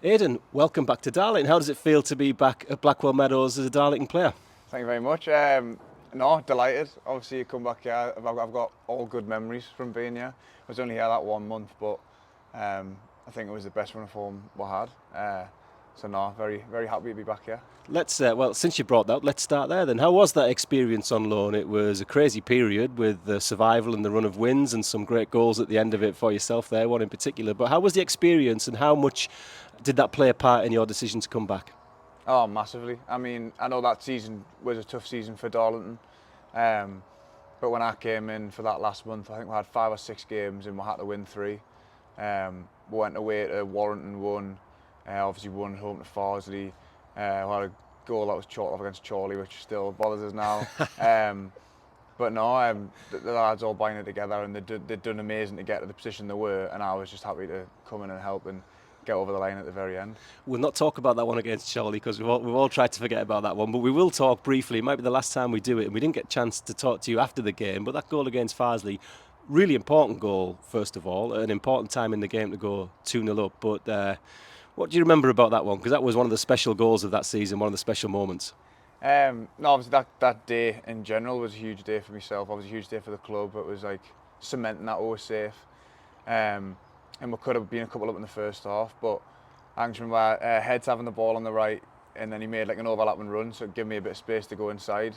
Aidan, welcome back to Darlington. How does it feel to be back at Blackwell Meadows as a Darlington player? Thank you very much. No, delighted. Obviously, you come back here. I've got all good memories from being here. I was only here that 1 month, but I think it was the best run of form we had. So no, very, very happy to be back here. Since you brought that up, let's start there then. How was that experience on loan? It was a crazy period with the survival and the run of wins and some great goals at the end of it for yourself there, one in particular. But how was the experience and how much did that play a part in your decision to come back? Oh, massively. I mean, I know that season was a tough season for Darlington. But when I came in for that last month, I think we had 5 or 6 games and we had to win 3. We went away to Warrington, won. Obviously won at home to Farsley. We had a goal that was chalked off against Chorley, which still bothers us now. But no, the lads all buying it together, and they'd done amazing to get to the position they were, and I was just happy to come in and help and get over the line at the very end. We'll not talk about that one against Chorley because we've all tried to forget about that one, but we will talk briefly. It might be the last time we do it, and we didn't get a chance to talk to you after the game, but that goal against Farsley, really important goal, first of all, an important time in the game to go 2-0 up, but what do you remember about that one? Because that was one of the special goals of that season, one of the special moments. No, obviously that day in general was a huge day for myself. Obviously a huge day for the club. It was like cementing that we were safe. And we could have been a couple up in the first half, but I just remember Heads having the ball on the right, and then he made like an overlapping run, so it gave me a bit of space to go inside.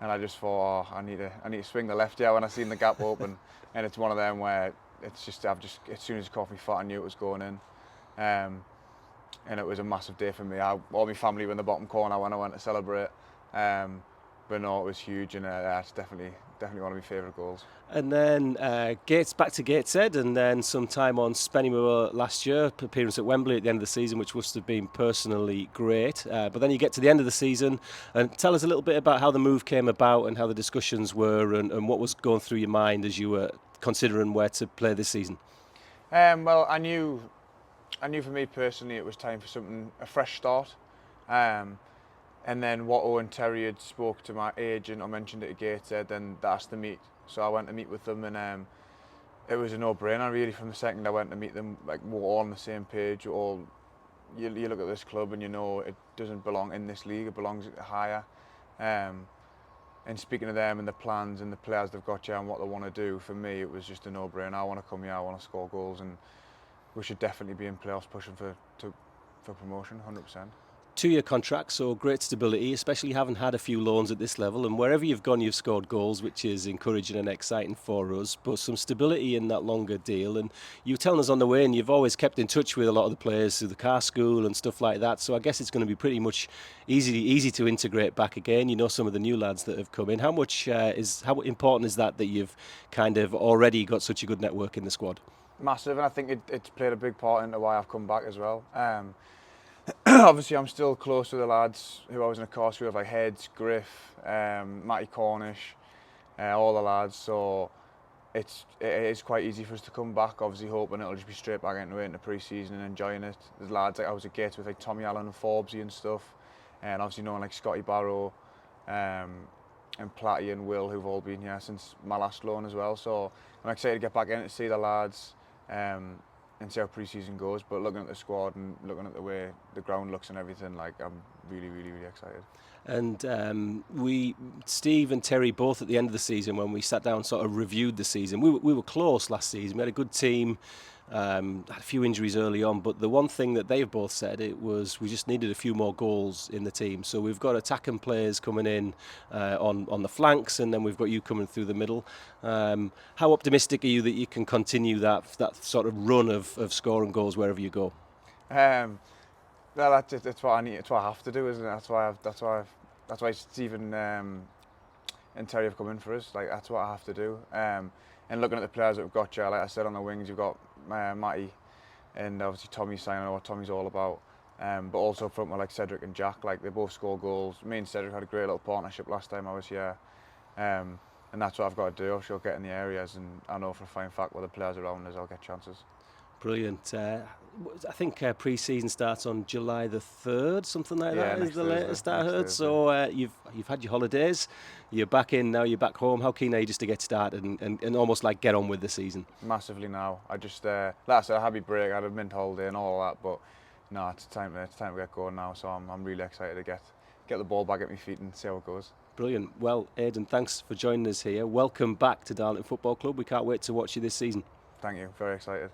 And I just thought, I need to swing the left here when I seen the gap open. And it's one of them where it's just as soon as it caught me foot, I knew it was going in. And it was a massive day for me. All my family were in the bottom corner when I went to celebrate. But no, it was huge, and that's definitely one of my favourite goals. And then back to Gateshead, and then some time on Spennymoor last year, appearance at Wembley at the end of the season, which must have been personally great. But then you get to the end of the season, and tell us a little bit about how the move came about and how the discussions were, and what was going through your mind as you were considering where to play this season. Well, I knew for me personally it was time for a fresh start. And then Watto and Terry had spoke to my agent or mentioned it at Gateshead, and they asked to meet. So I went to meet with them, and it was a no-brainer really. From the second I went to meet them, like we're all on the same page. You look at this club and you know it doesn't belong in this league, it belongs higher. And speaking to them and the plans and the players they've got here and what they want to do, for me it was just a no-brainer. I want to come here, I want to score goals, and we should definitely be in playoffs pushing for promotion, 100%. 2-year contract, so great stability, especially having had a few loans at this level, and wherever you've gone you've scored goals, which is encouraging and exciting for us, but some stability in that longer deal. And you were telling us on the way, and you've always kept in touch with a lot of the players through the car school and stuff like that, so I guess it's going to be pretty much easy to integrate back again. You know some of the new lads that have come in. How important is that you've kind of already got such a good network in the squad? Massive, and I think it's played a big part into why I've come back as well. Obviously, I'm still close to the lads who I was in a course with, like Heads, Griff, Matty Cornish, all the lads. So it is quite easy for us to come back. Obviously, hoping it'll just be straight back into it in the pre-season and enjoying it. There's lads like I was at Gates with, like Tommy Allen and Forbesy and stuff, and obviously knowing like Scotty Barrow, and Platty and Will, who've all been here since my last loan as well. So I'm excited to get back in to see the lads. And see how pre-season goes, but looking at the squad and looking at the way the ground looks and everything, like I'm really, really, really excited. And Steve and Terry both at the end of the season, when we sat down and sort of reviewed the season, we were close last season. We had a good team, had a few injuries early on, but the one thing that they've both said, it was we just needed a few more goals in the team. So we've got attacking players coming in on the flanks, and then we've got you coming through the middle. How optimistic are you that you can continue that sort of run of scoring goals wherever you go? Well, that's what I need. It's what I have to do, isn't it? That's why Stephen and Terry have come in for us. Like that's what I have to do. And looking at the players that we've got here, like I said, on the wings, you've got Matty, and obviously Tommy's signing. I know what Tommy's all about. But also up front with like Cedric and Jack, like they both score goals. Me and Cedric had a great little partnership last time I was here. And that's what I've got to do. I'll get in the areas, and I know for a fine fact with the players around us, I'll get chances. Brilliant. I think pre-season starts on July the 3rd, something like that is the latest I heard. So you've had your holidays, you're back in now, you're back home. How keen are you just to get started and almost like get on with the season? Massively now. I just, like I said, I had my break, I had a mint holiday and all that, but no, it's time to get going now. So I'm really excited to get the ball back at my feet and see how it goes. Brilliant. Well, Aidan, thanks for joining us here. Welcome back to Darlington Football Club. We can't wait to watch you this season. Thank you. Very excited.